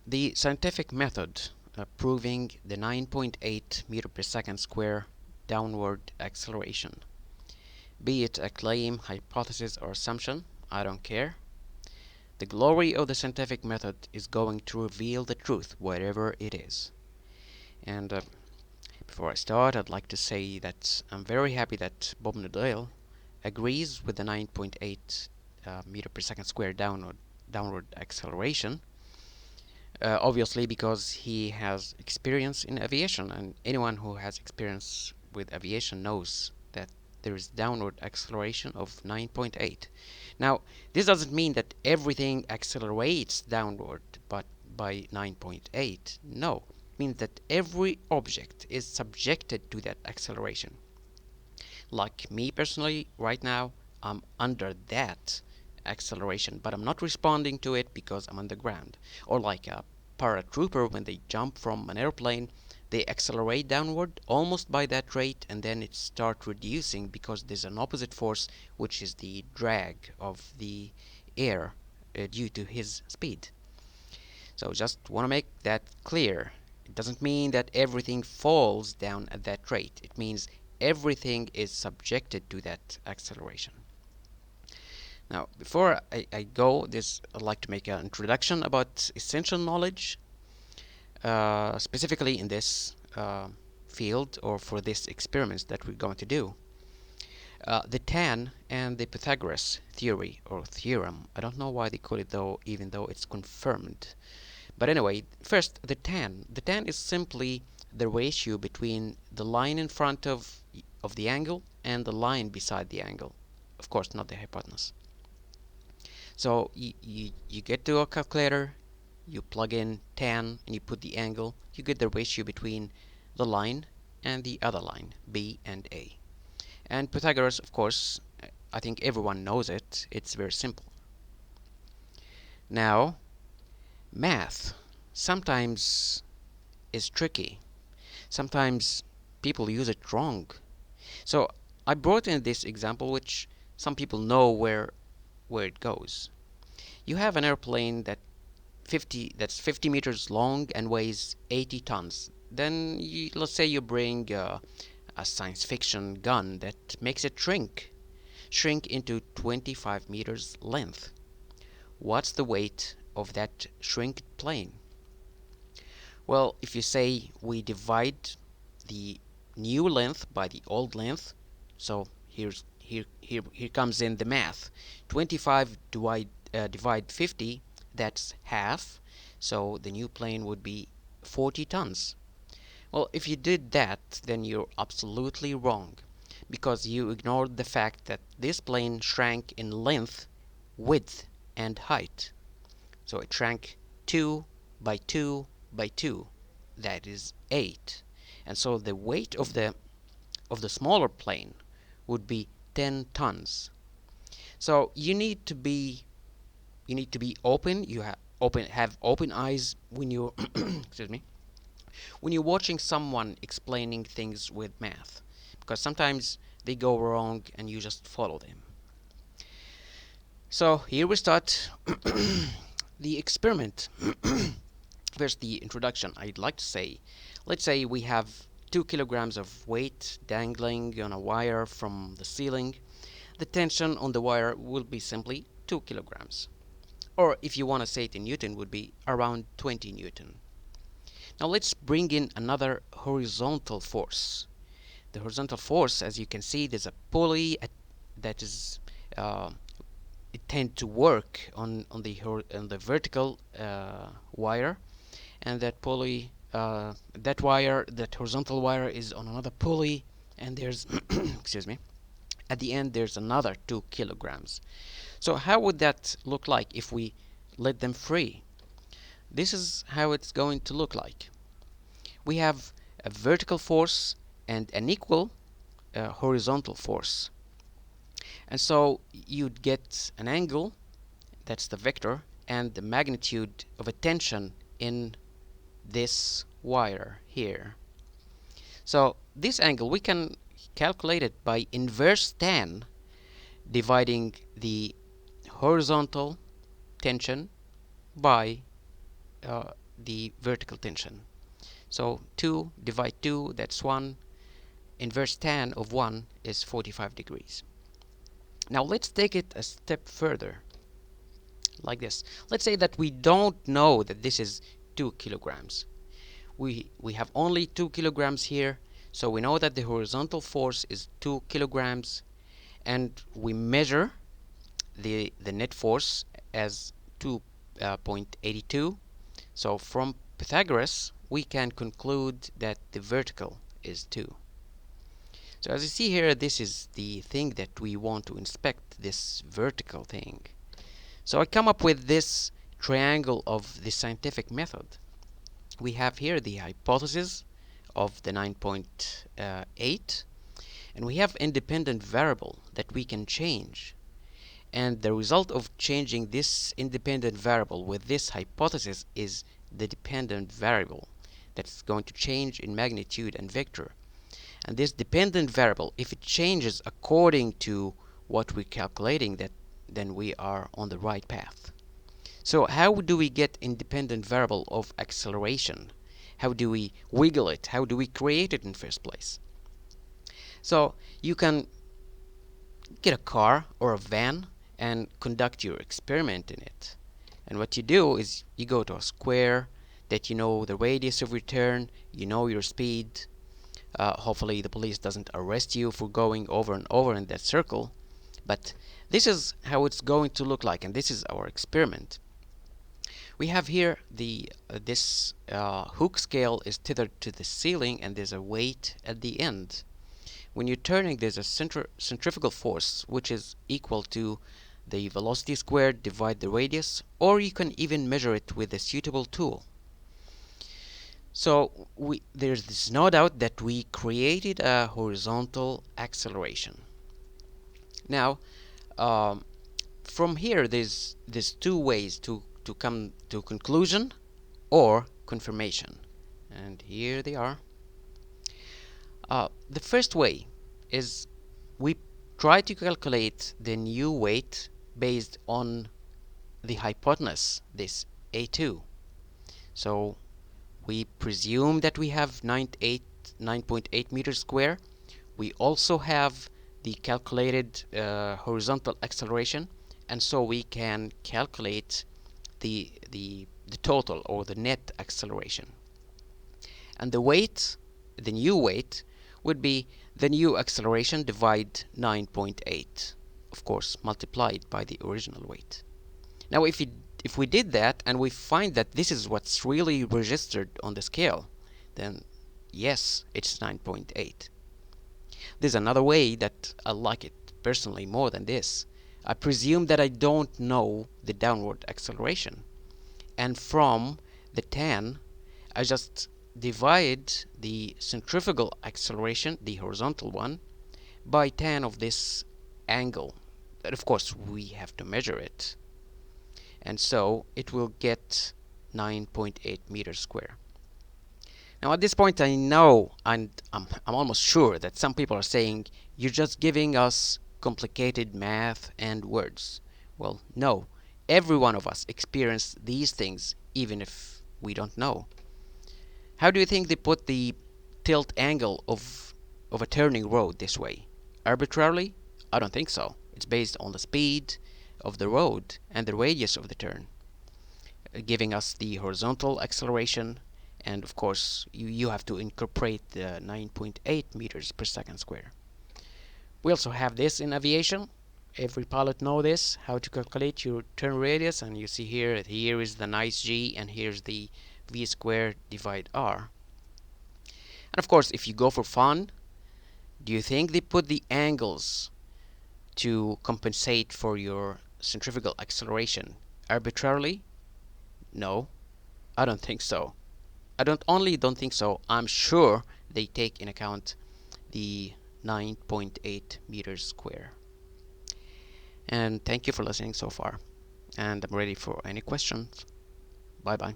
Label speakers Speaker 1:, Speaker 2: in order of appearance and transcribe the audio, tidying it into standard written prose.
Speaker 1: The scientific method proving the 9.8 meter per second square downward acceleration. Be it a claim, hypothesis, or assumption, I don't care. The glory of the scientific method is going to reveal the truth, wherever it is. And before I start, I'd like to say that I'm very happy that Bob Nadell agrees with the 9.8 meter per second square downward acceleration. Obviously, because he has experience in aviation, and anyone who has experience with aviation knows that there is downward acceleration of 9.8. Now, this doesn't mean that everything accelerates downward but by 9.8. No, it means that every object is subjected to that acceleration. Like me personally, right now, I'm under that acceleration, but I'm not responding to it because I'm on the ground. Or like a paratrooper, when they jump from an airplane, they accelerate downward almost by that rate, and then it starts reducing because there's an opposite force, which is the drag of the air due to his speed. So just want to make that clear. It doesn't mean that everything falls down at that rate. It means everything is subjected to that acceleration. Now, before I go this, I'd like to make an introduction about essential knowledge, specifically in this field or for this experiments that we're going to do. The tan and the Pythagoras theory or theorem. I don't know why they call it though, even though it's confirmed. But anyway, first the tan. The tan is simply the ratio between the line in front of the angle and the line beside the angle. Of course, not the hypotenuse. So you get to a calculator, you plug in tan and you put the angle, you get the ratio between the line and the other line, B and A. And Pythagoras, of course, I think everyone knows it. It's very simple. Now, math sometimes is tricky. Sometimes people use it wrong. So I brought in this example which some people know where it goes. You have an airplane that's 50 meters long and weighs 80 tons. Then let's say you bring a science fiction gun that makes it shrink into 25 meters length. What's the weight of that shrinked plane? Well, if you say we divide the new length by the old length, so here comes in the math. 25 divide 50, that's half, so the new plane would be 40 tons. Well, if you did that, then you're absolutely wrong, because you ignored the fact that this plane shrank in length, width, and height. So it shrank 2 by 2 by 2, that is 8. And so the weight of the smaller plane would be 10 tons. So you need to be open. You have open eyes when you excuse me, when you're watching someone explaining things with math, because sometimes they go wrong and you just follow them. So here we start the experiment. First, the introduction. I'd like to say, let's say we have 2 kilograms of weight dangling on a wire from the ceiling. The tension on the wire will be simply 2 kilograms. Or if you want to say it in Newton, would be around 20 Newton. Now let's bring in another horizontal force. The horizontal force, as you can see, there's a pulley that is it tends to work on the vertical wire, and that pulley, that horizontal wire is on another pulley, and there's excuse me, at the end there's another 2 kilograms. So how would that look like if we let them free? This is how it's going to look like. We have a vertical force and an equal horizontal force. And so you'd get an angle, that's the vector, and the magnitude of a tension in this wire here. So this angle we can calculate it by inverse tan, dividing the horizontal tension by the vertical tension. So 2 divide 2, that's 1. Inverse tan of 1 is 45 degrees. Now let's take it a step further, like this. Let's say that we don't know that this is 2 kilograms. We have only 2 kilograms here, so we know that the horizontal force is 2 kilograms, and we measure the net force as 2.82. So from Pythagoras we can conclude that the vertical is 2. So as you see here, this is the thing that we want to inspect, this vertical thing. So I come up with this triangle of the scientific method. We have here the hypothesis of the 9.8, and we have independent variable that we can change. And the result of changing this independent variable with this hypothesis is the dependent variable that's going to change in magnitude and vector. And this dependent variable, if it changes according to what we're calculating, then we are on the right path. So how do we get independent variable of acceleration? How do we wiggle it? How do we create it in first place? So you can get a car or a van and conduct your experiment in it. And what you do is you go to a square that you know the radius of return, you know your speed. Hopefully the police doesn't arrest you for going over and over in that circle. But this is how it's going to look like, and this is our experiment. We have here this hook scale is tethered to the ceiling, and there's a weight at the end. When you're turning, there's a centrifugal force which is equal to the velocity squared divide the radius, or you can even measure it with a suitable tool. So there's no doubt that we created a horizontal acceleration. Now from here there's two ways to come to conclusion or confirmation, and here they are. The first way is we try to calculate the new weight based on the hypotenuse, this A2. So we presume that we have 9.8 meters square. We also have the calculated horizontal acceleration, and so we can calculate the total or the net acceleration. And the weight, the new weight, would be the new acceleration divide 9.8, of course multiplied by the original weight. Now if we did that and we find that this is what's really registered on the scale, then yes, it's 9.8. There's another way that I like it personally more than this. I presume that I don't know the downward acceleration, and from the tan I just divide the centrifugal acceleration, the horizontal one, by tan of this angle. That of course we have to measure it, and so it will get 9.8 meters square. Now at this point I know, and I'm almost sure that some people are saying, you're just giving us complicated math and words. Well, no, every one of us experience these things even if we don't know. How do you think they put the tilt angle of a turning road this way? Arbitrarily? I don't think so. It's based on the speed of the road and the radius of the turn, giving us the horizontal acceleration, and of course you have to incorporate the 9.8 meters per second square. We also have this in aviation. Every pilot knows this, how to calculate your turn radius, and you see here is the nice G and here's the V squared divide R. And of course if you go for fun, do you think they put the angles to compensate for your centrifugal acceleration arbitrarily? No, I don't think so. I don't think so, I'm sure they take in account the 9.8 meters square. And thank you for listening so far, and I'm ready for any questions. Bye bye.